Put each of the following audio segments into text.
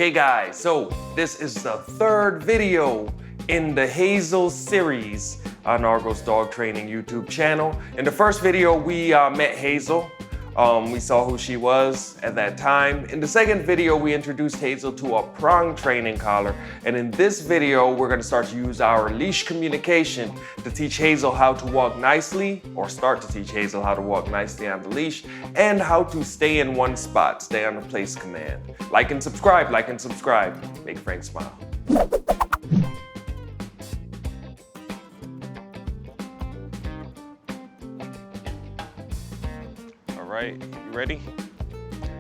Okay guys, so this is the third video in the Hazel series on Argos Dog Training YouTube channel. In the first video, we met Hazel. We saw who she was at that time. In the second video, we introduced Hazel to a prong training collar. And in this video, we're gonna start to use our leash communication to teach Hazel how to walk nicely, or start to teach Hazel how to walk nicely on the leash, and how to stay in one spot, stay on the place command. Like and subscribe, make Frank smile. All right, you ready?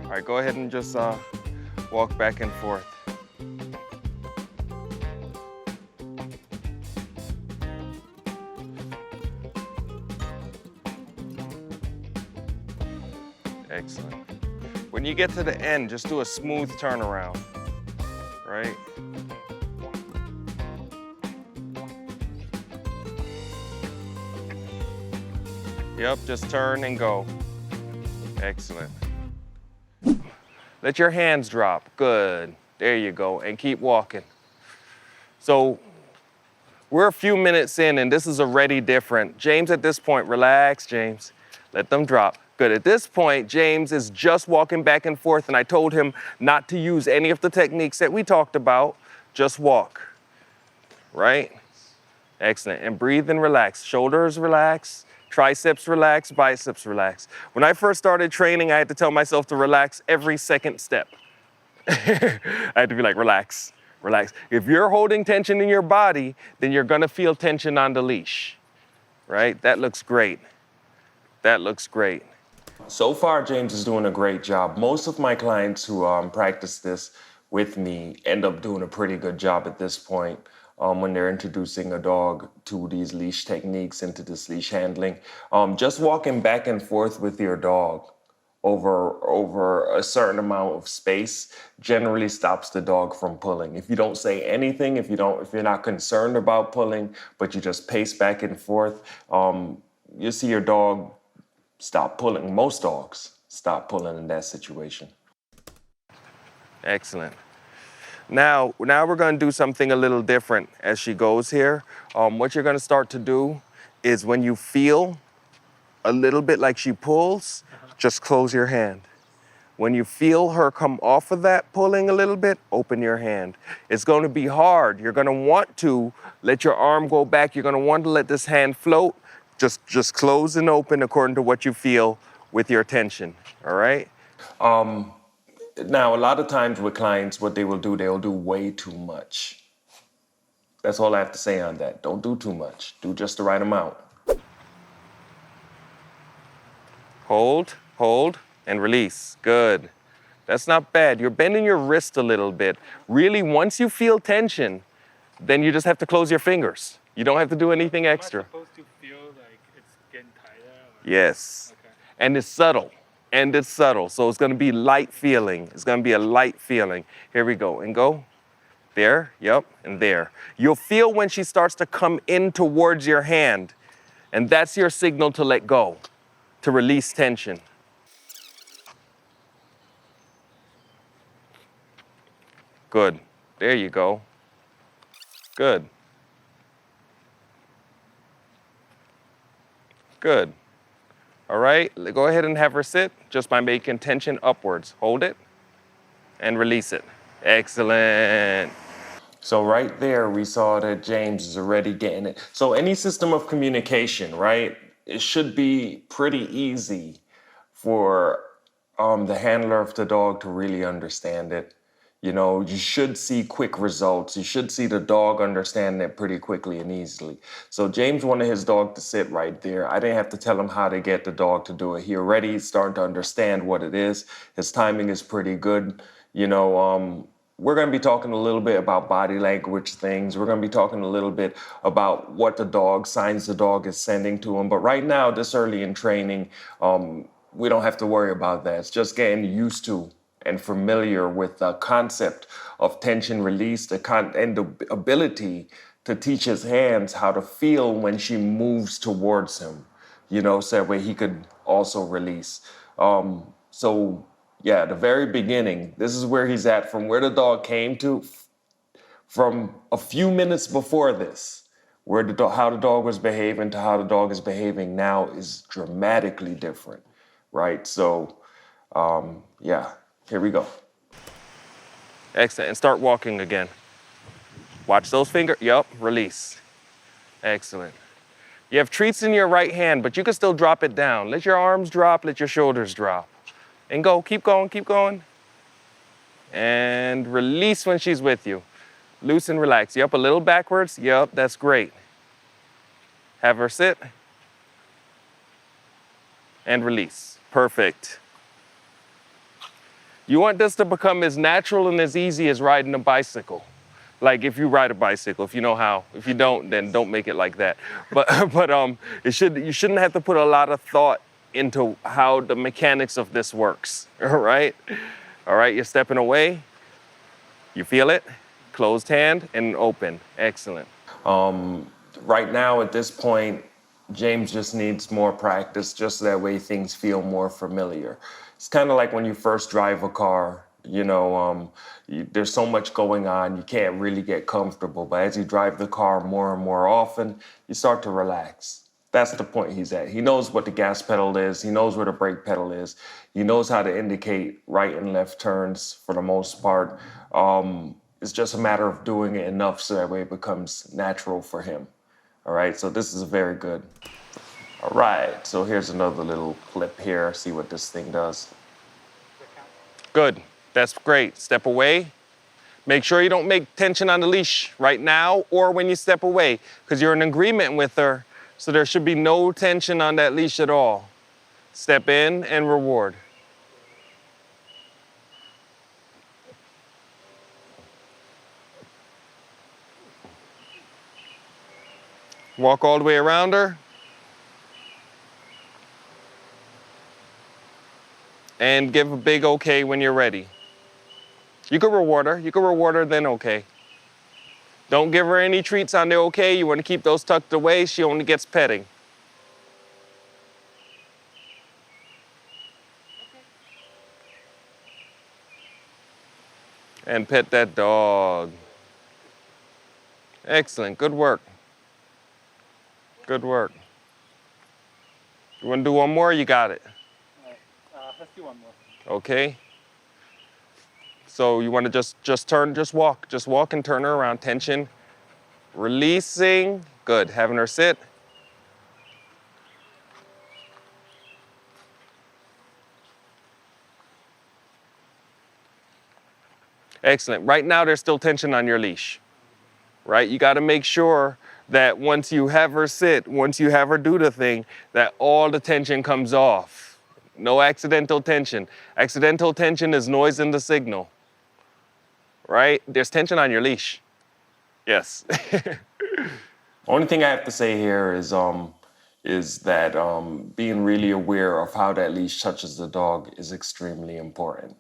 All right, go ahead and just walk back and forth. Excellent. When you get to the end, just do a smooth turnaround, right? Yep, just turn and go. Excellent. Let your hands drop. Good. There you go. And keep walking. So we're a few minutes in and this is already different. James, at this point, relax, James. Let them drop. Good. At this point, James is just walking back and forth, and I told him not to use any of the techniques that we talked about. Just walk. Right? Excellent. And breathe and relax. Shoulders relax. Triceps relax, biceps relax. When I first started training, I had to tell myself to relax every second step. I had to be like, relax, relax. If you're holding tension in your body, then you're gonna feel tension on the leash, right? That looks great. That looks great. So far, James is doing a great job. Most of my clients who practice this with me end up doing a pretty good job at this point. When they're introducing a dog to these leash techniques, into this leash handling. Just walking back and forth with your dog over a certain amount of space generally stops the dog from pulling. If you don't say anything, if you're not concerned about pulling, but you just pace back and forth, you see your dog stop pulling. Most dogs stop pulling in that situation. Excellent. Now we're going to do something a little different as she goes here. What you're going to start to do is when you feel a little bit like she pulls, just close your hand. When you feel her come off of that pulling a little bit, open your hand. It's going to be hard. You're going to want to let your arm go back. You're going to want to let this hand float. Just close and open according to what you feel with your tension, all right? Now, a lot of times with clients, what they will do, they'll do way too much. That's all I have to say on that. Don't do too much. Do just the right amount. Hold, and release. Good. That's not bad. You're bending your wrist a little bit. Really, once you feel tension, then you just have to close your fingers. You don't have to do anything extra. Am I supposed to feel like it's getting tighter? Yes. Okay. And it's subtle. So it's gonna be light feeling. It's gonna be a light feeling. Here we go, and go. There, yep, and there. You'll feel when she starts to come in towards your hand, and that's your signal to let go, to release tension. Good, there you go. Good. Good. All right, go ahead and have her sit just by making tension upwards. Hold it and release it. Excellent. So right there, we saw that James is already getting it. So any system of communication, right? It should be pretty easy for the handler of the dog to really understand it. You know, you should see quick results. You should see the dog understand it pretty quickly and easily. So James wanted his dog to sit right there. I didn't have to tell him how to get the dog to do it. He already is starting to understand what it is. His timing is pretty good. You know, we're going to be talking a little bit about body language things. We're going to be talking a little bit about what the dog, signs the dog is sending to him. But right now, this early in training, we don't have to worry about that. It's just getting used to and familiar with the concept of tension release and the ability to teach his hands how to feel when she moves towards him, you know, so that way he could also release. So Yeah, the very beginning. This is where he's at from where the dog came to, from a few minutes before this, where how the dog was behaving to how the dog is behaving now is dramatically different, right? So, yeah, here we go. Excellent, and start walking again. Watch those fingers, yup, release. Excellent. You have treats in your right hand, but you can still drop it down. Let your arms drop, let your shoulders drop. And go, keep going, keep going. And release when she's with you. Loose and relax. Yup, a little backwards. Yup, that's great. Have her sit. And release. Perfect. You want this to become as natural and as easy as riding a bicycle. Like if you ride a bicycle, if you know how. If you don't, then don't make it like that. But you shouldn't have to put a lot of thought into how the mechanics of this works. All right? All right, you're stepping away. You feel it? Closed hand and open. Excellent. Right now at this point, James just needs more practice, just so that way things feel more familiar. It's kind of like when you first drive a car, there's so much going on, you can't really get comfortable. But as you drive the car more and more often, you start to relax. That's the point he's at. He knows what the gas pedal is. He knows where the brake pedal is. He knows how to indicate right and left turns for the most part. It's just a matter of doing it enough so that way it becomes natural for him. All right, so this is very good. All right, so here's another little clip here. See what this thing does. Good, that's great. Step away. Make sure you don't make tension on the leash right now or when you step away, because you're in agreement with her, so there should be no tension on that leash at all. Step in and reward. Walk all the way around her. And give a big okay when you're ready. You can reward her. You can reward her, then okay. Don't give her any treats on the okay. You want to keep those tucked away. She only gets petting. And pet that dog. Excellent. Good work. Good work. You want to do one more? You got it. Let's do one more. Okay. So you want to just turn, just walk and turn her around. Tension, releasing. Good. Having her sit. Excellent. Right now there's still tension on your leash. Right? You got to make sure that once you have her sit, once you have her do the thing, that all the tension comes off. No accidental tension. Accidental tension is noise in the signal. Right? There's tension on your leash. Yes. Only thing I have to say here is that being really aware of how that leash touches the dog is extremely important.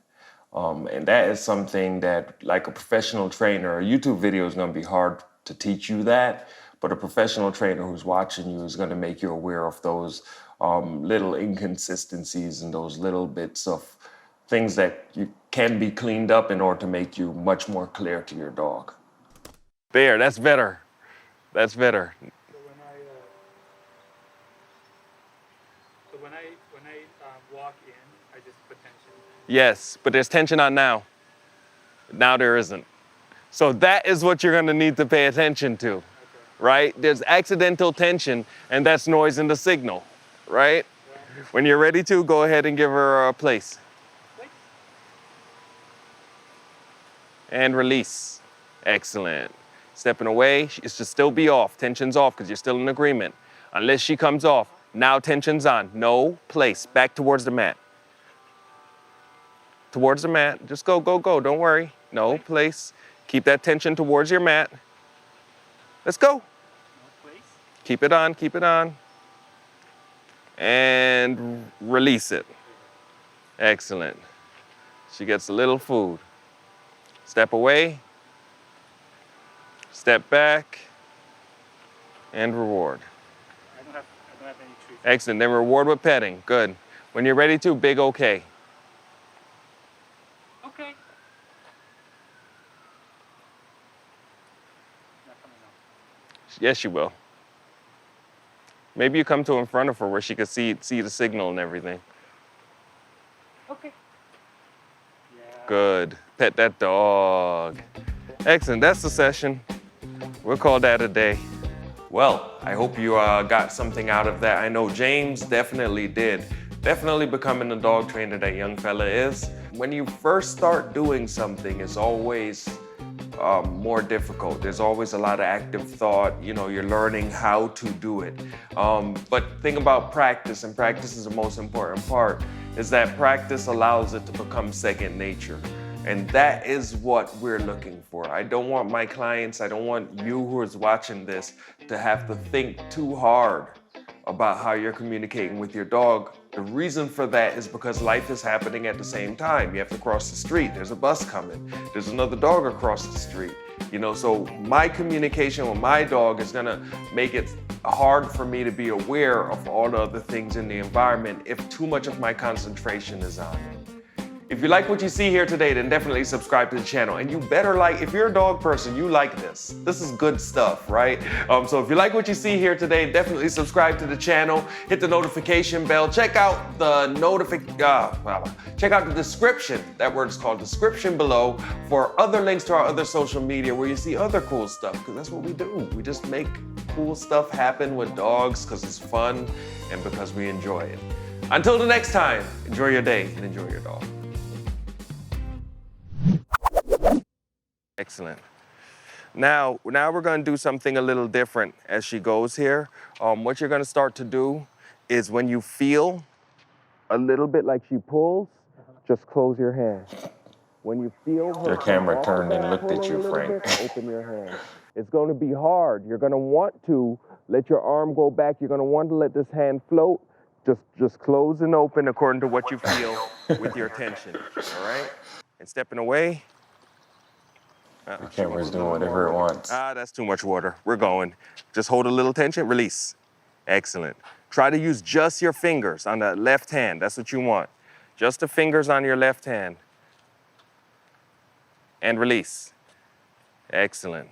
And that is something that, like a professional trainer, a YouTube video is going to be hard to teach you that, but a professional trainer who's watching you is going to make you aware of those little inconsistencies and those little bits of things that you can be cleaned up in order to make you much more clear to your dog. There, that's better. That's better. So when I walk in, I just put tension. Yes, but there's tension on now. Now there isn't. So that is what you're gonna need to pay attention to, okay. Right? There's accidental tension, and that's noise in the signal, right? Yeah. When you're ready to, go ahead and give her a place. And release. Excellent. Stepping away, it should still be off. Tension's off because you're still in agreement. Unless she comes off, now tension's on. No place. Back towards the mat. Towards the mat. Just go, go, go. Don't worry. No place. Keep that tension towards your mat. Let's go. No place. Keep it on, keep it on. And release it. Excellent. She gets a little food. Step away. Step back. And reward. I don't have any treats. Excellent. Then reward with petting. Good. When you're ready to, big okay. Yes, she will. Maybe you come to in front of her where she could see the signal and everything. Okay. Yeah. Good. Pet that dog. Excellent. That's the session. We'll call that a day. Well, I hope you got something out of that. I know James definitely did. Definitely becoming the dog trainer that young fella is. When you first start doing something, it's always more difficult. There's always a lot of active thought. You know, you're learning how to do it. But think about practice, and practice is the most important part, is that practice allows it to become second nature. And that is what we're looking for. I don't want my clients, I don't want you who is watching this to have to think too hard about how you're communicating with your dog. The reason for that is because life is happening at the same time. You have to cross the street, there's a bus coming, there's another dog across the street. You know, so my communication with my dog is gonna make it hard for me to be aware of all the other things in the environment if too much of my concentration is on it. If you like what you see here today, then definitely subscribe to the channel. And you better like, if you're a dog person, you like this. This is good stuff, right? So if you like what you see here today, definitely subscribe to the channel, hit the notification bell, check out the check out the description, that word is called description below, for other links to our other social media where you see other cool stuff, because that's what we do. We just make cool stuff happen with dogs because it's fun and because we enjoy it. Until the next time, enjoy your day and enjoy your dog. Excellent. Now we're going to do something a little different as she goes here. What you're going to start to do is when you feel a little bit like she pulls, just close your hand. When you feel her Your camera turned and looked at you, Frank. open your hand. It's going to be hard. You're going to want to let your arm go back. You're going to want to let this hand float. Just close and open according to what you feel with your tension. All right? And stepping away. The camera's doing whatever it wants. That's too much water. We're going. Just hold a little tension, release. Excellent. Try to use just your fingers on the left hand. That's what you want. Just the fingers on your left hand. And release. Excellent.